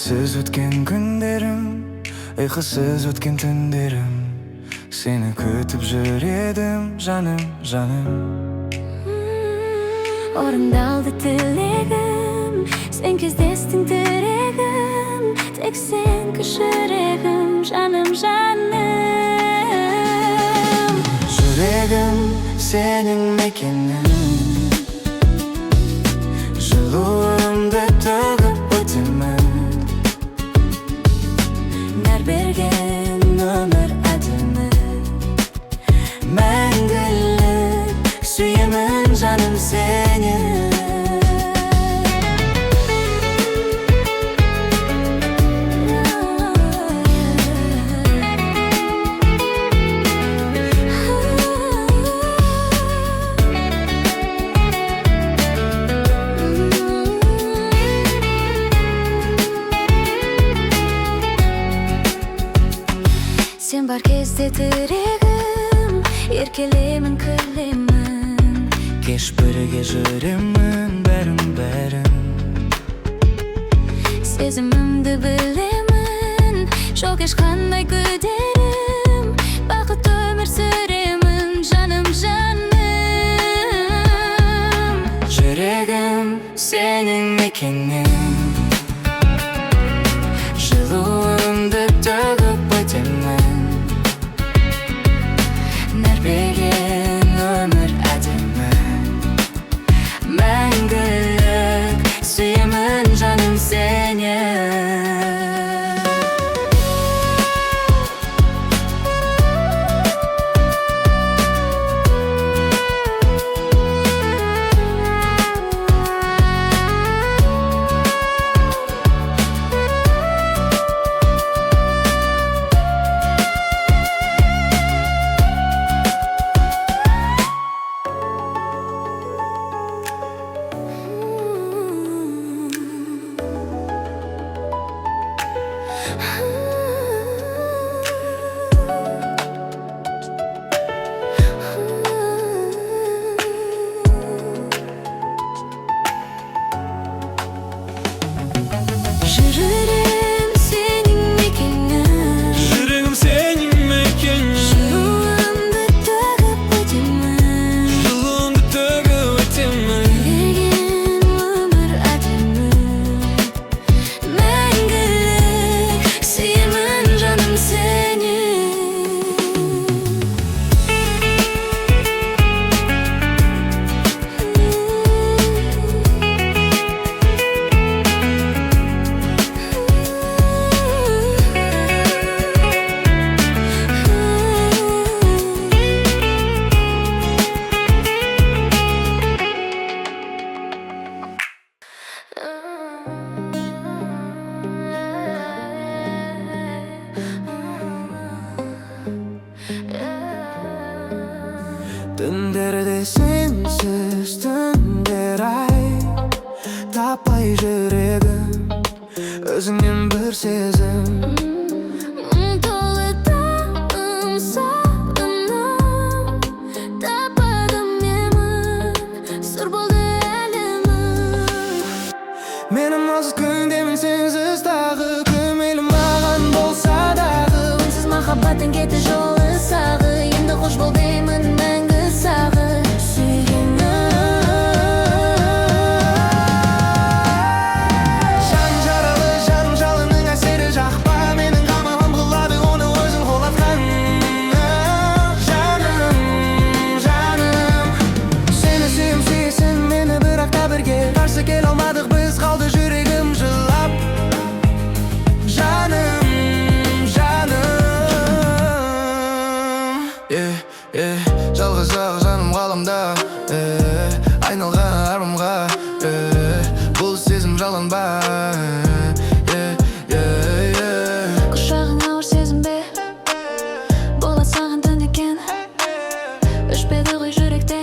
Sensiz ötken günlerim, uykusuz ötken tünlerim, seni kütüp jüredim canım, canım. Orundaldı tilegim, sen kezdestin tiregim, tek sen kışıregim, canım, canım. Yüreğim senin mekenin, жылуымды төгіп өтемін. Нәр берген өмір әдемі, Мәңгілік сүйемін жаным сені. Sen бар кезде тірегім, еркелеймін, күлемін. Кеш бірге жүремін, бәрін. Сезімімді білемін, жоқ ешқандай күдерім, бақыт өмір сүремін, жаным, жаным. Жүрегім сенің мекенің, жылуымды төгіп өтемін. Нәр берген өмір әдемі, мәңгілік сүйемін жаным сені. Жүрегім сенің мекенің, Жүрегім сенің мекенің, жылуымды төгіп өтемін. жылуымды төгіп өтемін. Берген өмір әдемі, мәңгілік сүйемін жаным сені. Түндерде сенсіз түндер ай, таппай жүрегім өзіңнен бір сезім. Толы таңым, сағынам, таппадым емін, сұр болды әлемім. Менің осы күндемін сенсіз тағы, көңілім маған болса дағы. Үнсіз махаббаттың кетті жолы сағы, енді қош бол деймін мәңгі сағы, сүйгенім. Жаным жаралы, жаным жалынның әсері жақпа, менің қамалым қылады оны өзің қолатқан. Жаным, жаным, сені сүйем, сүйесің мені, бірақ та бірге қарсы келе алмадық біз, қалды жүрегім жылап. Жаным, жаным, жалғыз-ақ жаным ғаламда, айналған арманға, бұл сезім жалған ба. Құшағың ауыр сезім бе, болады саған түн екен, өшпеді ғой жүректе.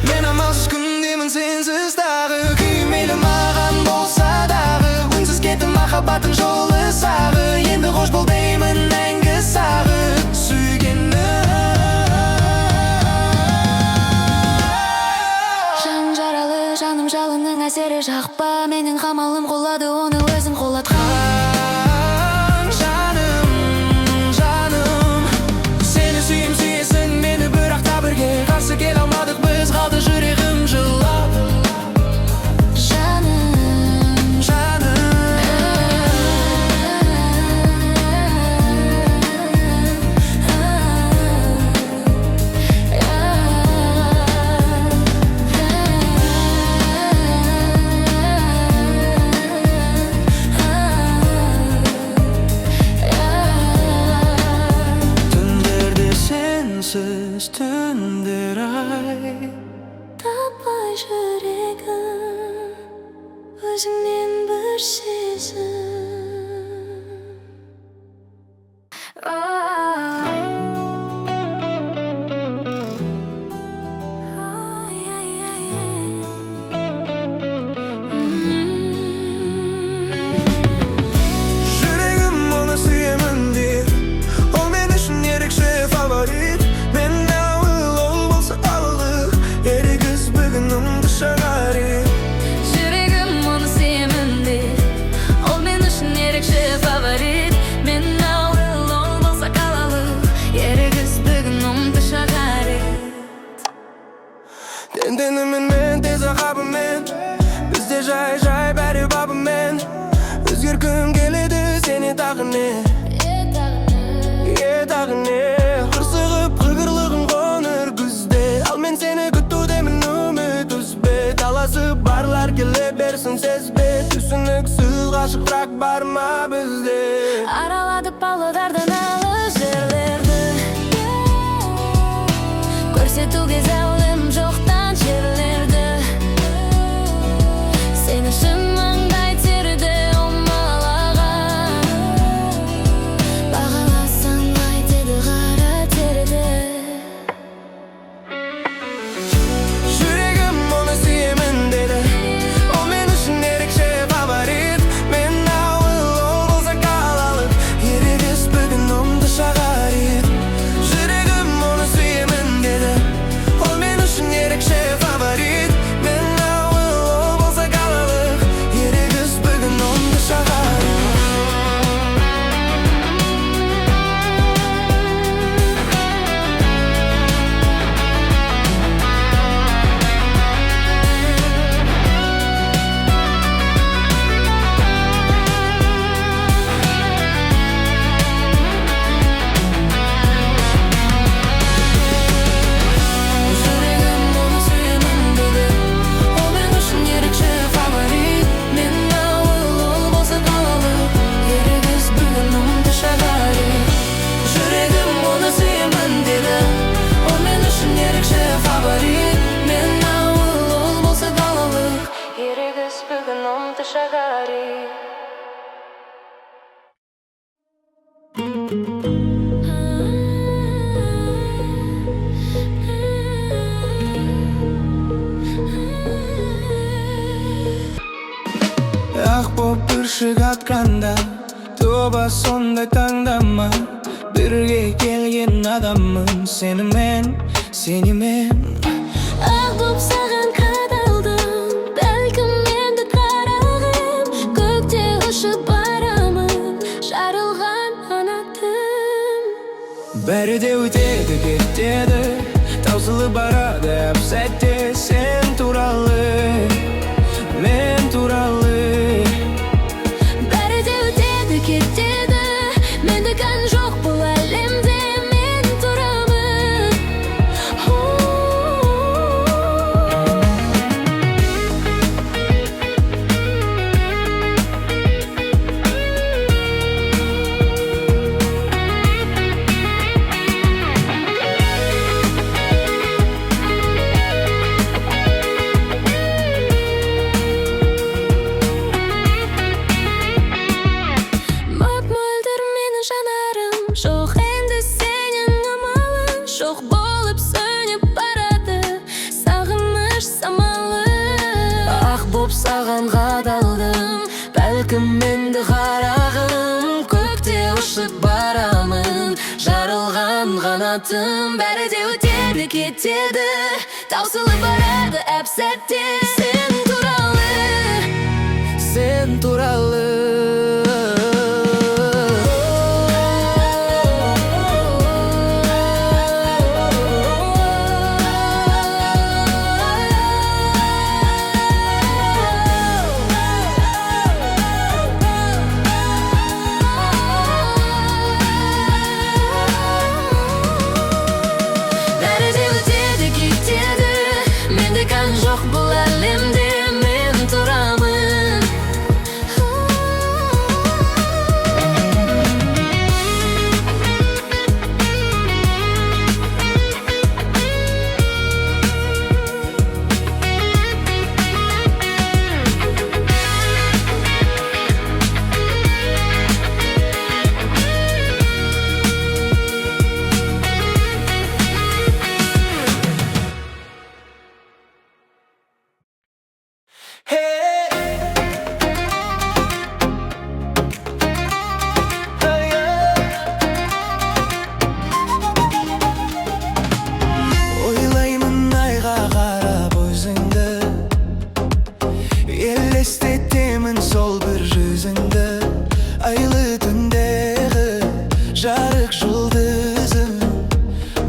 Мен амалсыз күндемін сенсіз тағы, күйім мейлі маған болса дағы. Үнсіз кетті махаббаттың жолы сағы, енді қош бол деймін мәңгі сағы, сүйгенім. Жаным жаралы, жаным жалынның әсері жақпа. бара менің қамалым қолады, оны өзің қолатқан. Жаным, жаным, сені сүйем, сүйесің мені, бірақ та бірге қарсы келе алмадық біз, қалды жүрегім жылап. Жаным, жаным, түндерде сенсіз түндер ай, таппай жүрегім өзіңнен бір сезім. жүрегім оны сүйемін деп, ол мен үшін ерекше фаворит. Мен ауыл, ол болса ауылық, ерегіз бүгінімді шығар ет. Жүрегім оны сүйемін деп, ол мен үшін ерекше фаворит. Мен ауыл, ол болса қалалық, ерегіз бүгінімді шығар ет. Тентенімен мен тез ақабымен, бізде жай бәрі бабымен. Өзгеркім келеді сені тағы не, тағы не. Қырсығып қығырлығын қоныр күзде, ал мен сені күтудемін үміт үзбе. Таласып барлар келе берсін сезбе, түсініксіз ғашық бірақ бар ма бізде. Араладық павлодардан алыс жерлерді, көрсетуге зәулім жоқтан жерлерді. Сен үшін маңдай терді омалаған, бағаласаң қайтеді қара терді. Жүрегім оны сүйемін деді, ол мен үшін ерекше фаворит. Мен ауыл, ол болса қалалық, ерегіс бүгінімді шығар ет. Жүрегім оны сүйемін деді, ол мен үшін ерекше фаворит. Мен ауыл, ол болса қалалық, ерегіс бүгінімді шығар ет. Жүрегім оны сүйемін деді, ол мен үшін ерекше фаворит. Мен ауыл, ол болса қалалық, ерегіс бүгінімді шығар ет. Жүрегім оны сүйемін деді, ол мен үшін ерекше фаворит. Мен ауыл, ол болса қалалық, ерегіс бүгінімді шығар ет. Ақ боп бүршік атқанда, тоба сондай таңдама. Бірге келген адаммын сенімен. Ақ боп саған қадалдым, бәлкім енді қарағым, көкте ұшып барамын, жарылған қанатым. Бәрі де өтеді кетеді, таусылып барады әп сәтте. Сен туралы, мен туралы. Бәрі де өтеді кетеді, мендікі жоқ бұл әлемде, мен тұрамын. саған қадалдым, бәлкім менді қарағым, көкте ұшып барамын, жарылған қанатым. Бәрі де өтеді кетеді, таусылып барады әп сәтте. Сен туралы men turalı. Жоқ бұл әлемде мен тұрамын. Ойлаймын айға қарап өзіңді, елестетемін сол бір жүзіңді. Айлы түндегі жарық жұлдызым,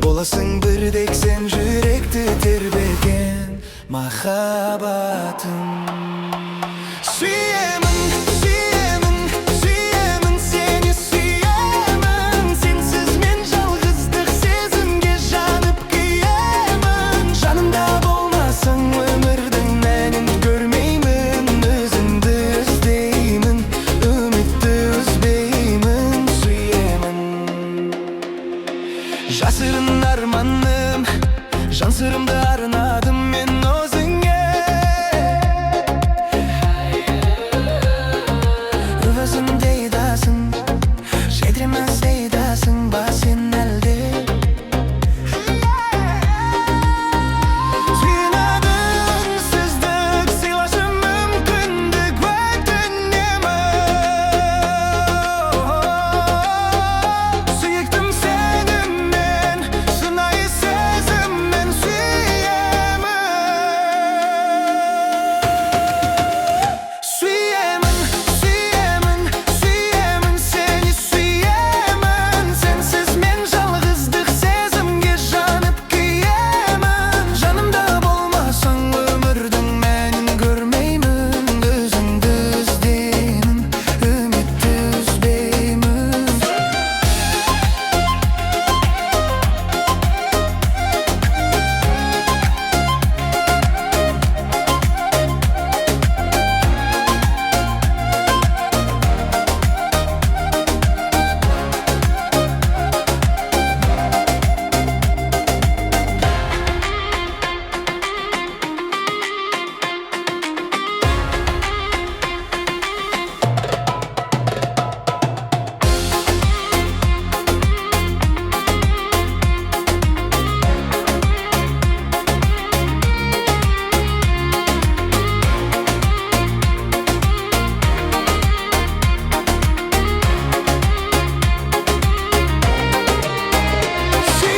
боласың бірдек сен жүректі тербеткен махаббатым. Сүйемін, сүйемін, сүйемін, сені сүйемін. Сенсіз мен жалғыздық сезімге жанып күйемін. Жанымда болмасаң өмірдің мәнін көрмеймін. Өзіңді іздеймін, үмітті үзбеймін. Сүйемін, жасырын арманым, жан сырымды арнадым мен өзіңе. Өзіңде айдасың, жетіреміз дейдасың ба сен әлде? Сүйінатын сіздік сыйлашы мүмкіндік өтінемін. Сүйіктім сені мен, шынайы сезіммен сүйемін. Сүйемін, сүйемін, сүйемін, сені сүйемін. Сенсіз мен жалғыздық сезімге жанып күйемін. Жанымда болмасаң өмірдің мәнін көрмеймін. Өзіңді іздеймін, үмітті үзбеймін.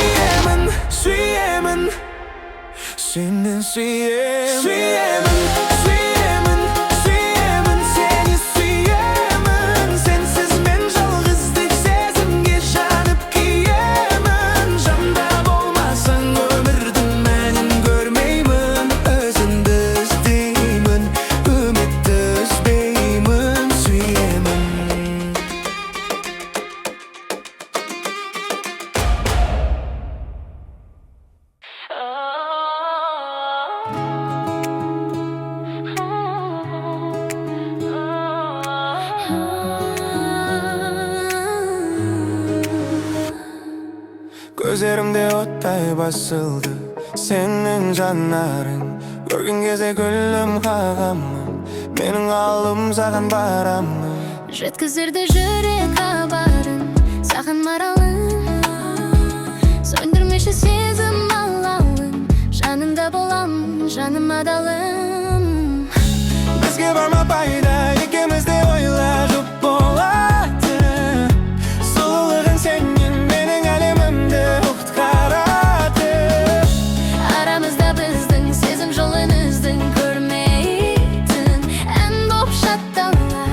Suyemın, suyemın, seni suyemın. Suyemın, suyemın, suyemın, seni suyemın. Sensiz ben жалғыздық сезімге жанып күйемін. Жанымда болмасаң өмірдің мәнін көрмеймін. Өзіңді іздеймін, үмітті үзбеймін. Сүйемін. Көздерімде оттай басылды сенің жанарың. Көрген кезде гүлім қағамын, менің алым саған барамын. Жеткізерді жүрек хабарын, саған маралым. Сөндірмеші сезім алауын, жаныңда болам, жаным адалым. Бізге барма пайда, екеумізде ойла жоқ болады. Сұлулығың сенен менің әлемімді құтқарады. Арамызда біздің сезім жолын іздің көрмейтін ән боп шатталар.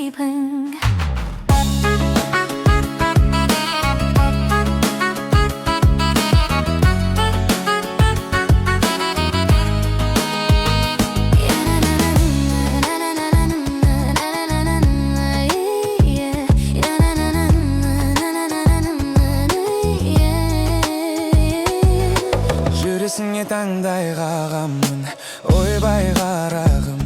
кейпің. Жүресіңе таңдай қағамын, ойбай қарағым,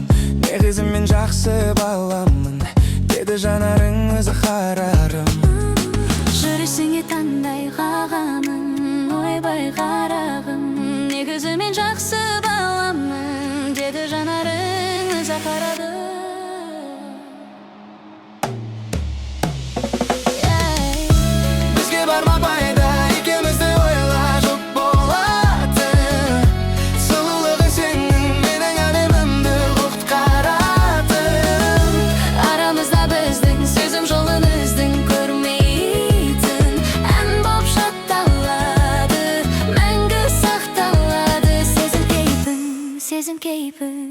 негізі мен жақсы баламын, деді жанарың өзі қарарым. Жүресіңе таңдай қағамын, ойбай қарағым, негізі мен жақсы баламын, деді жанарың өзі қарады. Бізге барма пайда, екеумізді ойла, жоқ болатын. Сұлулығың сенің, менің әлемімді құтқаратын. Арамызда біздің сөзім жолын іздің көрмейтін ән боп жатталады, мәңгі сақталады. Сезім кейпің, сезім кейпің.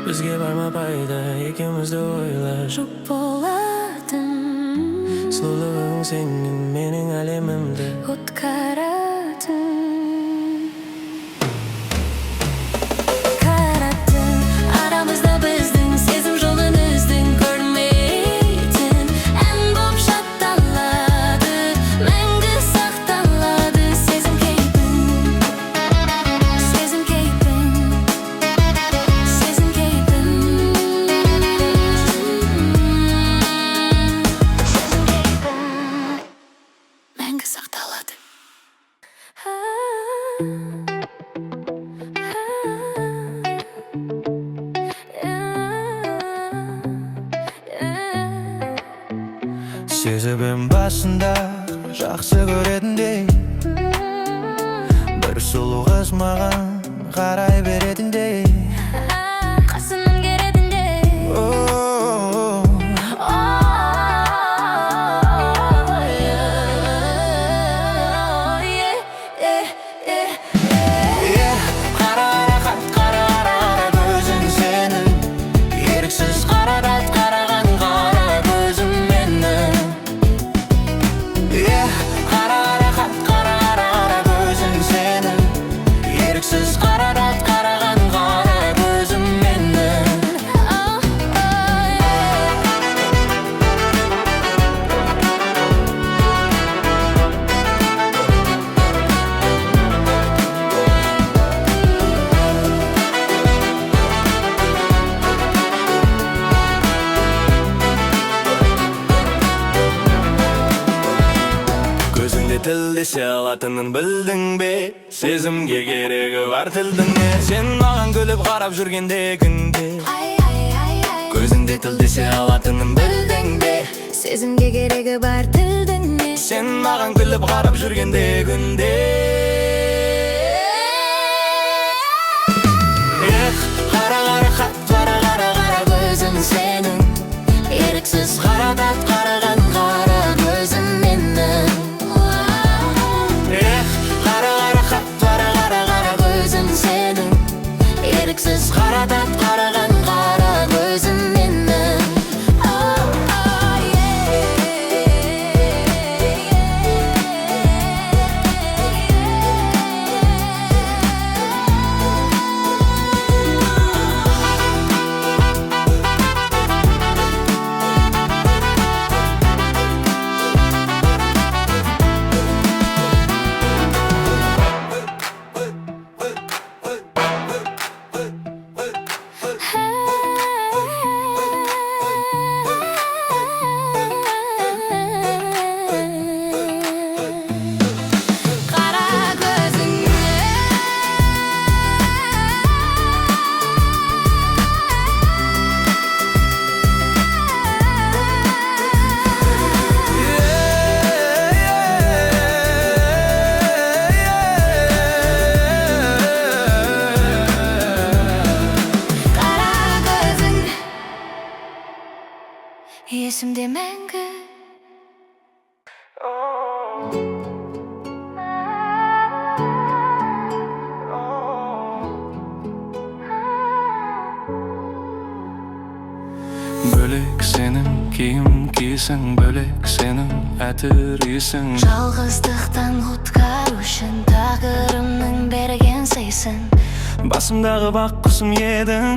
Бізге барма пайда, екеумізді ойла, Жоқ болатын сұлулығың сенің, менің әлемімді құтқаратын. Арамызда біздің сезім жолын іздің көрмейтін ән боп жатталады, мәңгі сақталады. Сезім кейпің, сезім кейпің, сезім кейпің, мәңгі сақталады. Сезімім басында жақсы көретіндей, бір сұлу қыз маған қарай беретіндей. Қасымнан керетіндей. Қара қат, қара көзің сенің, еріксіз қарадат қараған қара көзім менің. Қара қат, қара көзің сенің, еріксіз қарадат қараған қара көзім менің. Көзіңде тілдесе алатынын білдің бе? Сезімге керегі бар тілдің не? Сен маған күліп қарап жүргенде күнде, көзіңде тілдесе алатынын білдің бе? Сезімге керегі бар тілдің не? Сен маған күліп қарап жүргенде күнде. Қара қат, қара көзің сенің, еріксіз қарадат қараған қара көзім менің. Қара қат, қара көзің сенің, еріксіз қарадат қараған қара көзім менің. senin kiyim kiysin bölek senin әтірейсің Жалғыздықтан құтқару үшін тағдырымның берген сыйсың басымдағы бақ құсым едің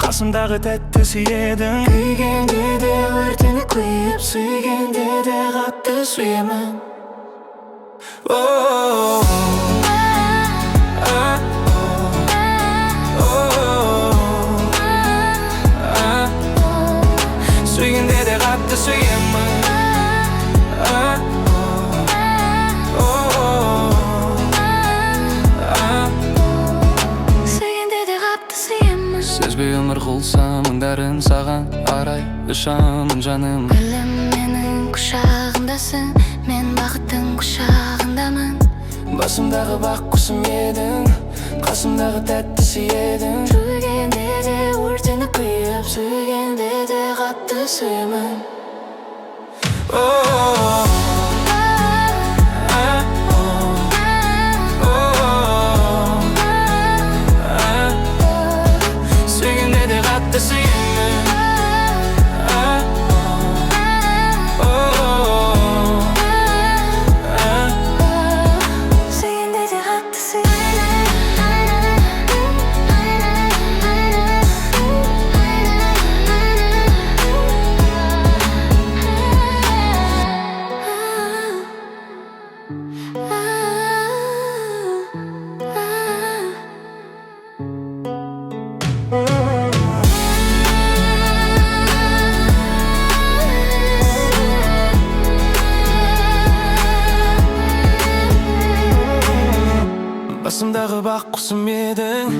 қасымдағы тәттісі едің Күйгенде де өртеніп күйіп сүйгенде де қатты сүйемін Сүйгенде де қатты сүйемін Сүйгенде де қатты сүйемін Сезбей өмір қылсамын бәрін саған арай ұшамын жаным Гүлім менің құшағымдасың мен бақыттың құшағындамын басымдағы бақ құсым едің қасымдағы тәттісі едің Жүргенде де өртеніп күйіп сүйгенде де қатты сүйемін Сүйгенде де қатты сүйемін Сүйгенде де қатты басымдағы бақ құсым едің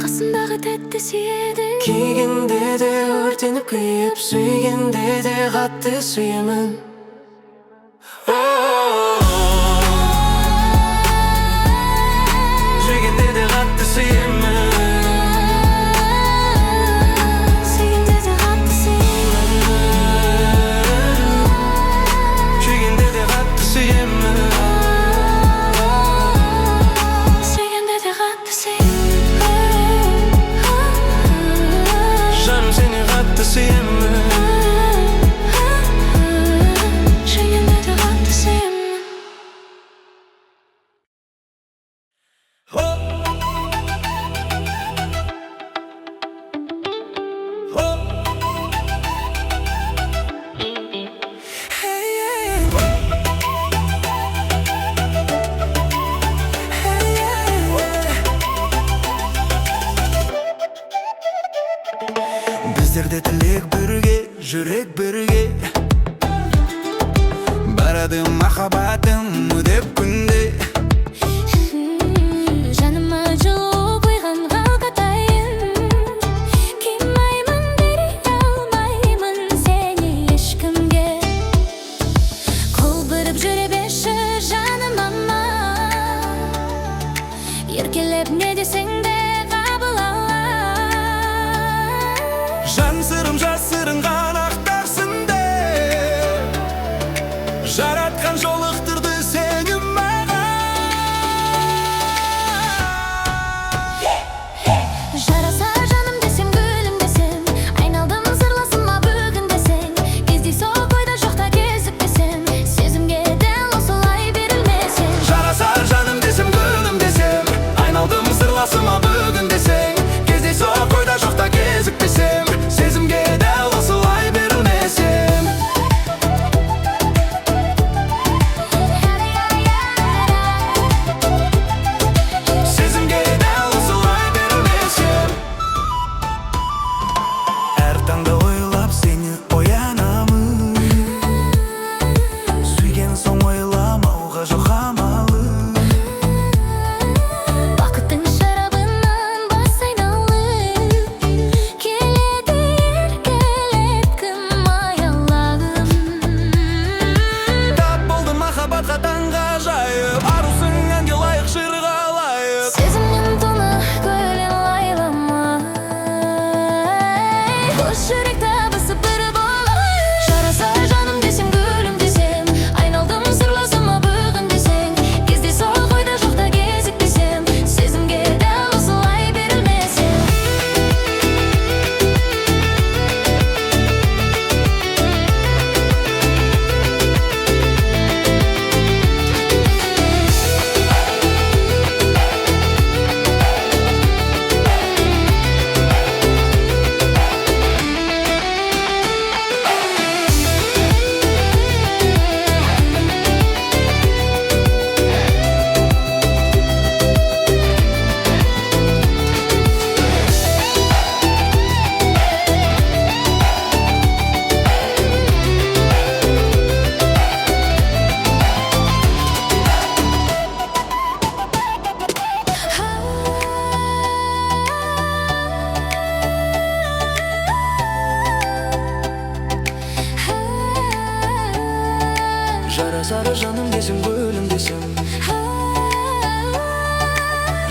Қасымдағы тәттісі едің күйгенде де өртеніп күйіп сүйгенде де қатты сүйемін сүйгенде де қатты сүйемін Сүйгенде де қатты сүйемін сүйгенде де қатты сүйемін Сүйгенде де қатты сүйемін жаным сені қатты сүйемін Сүйгенде де қатты сүйемін Біздерде тілек бірге, жүрек бірге Барады махаббатым өдеп күнде Жаныма жылу құйған қалқатайын Қимаймын бере алмаймын сені ешкімге Қол біріп жүре берші жаным ама Еркелеп не десең де қабыл алам Жан сырым жасырынған ақтарсың деп Жаратқан жолықтырды сені маған Жараса жаным десем, гүлім десем Айналдым сырласыма бүгін десең Кездейсоқ ойда жоқта кезікпесем Сезімге дәл осылай берілмесең Жараса жаным десем, гүлім десем Айналдым сырласыма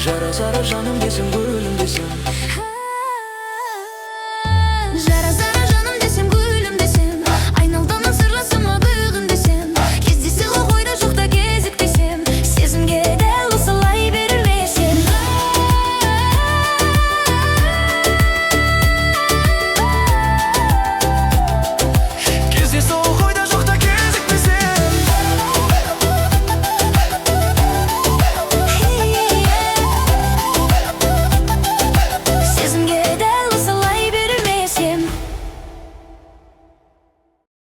Жара сары жаным десің, көңілім десің,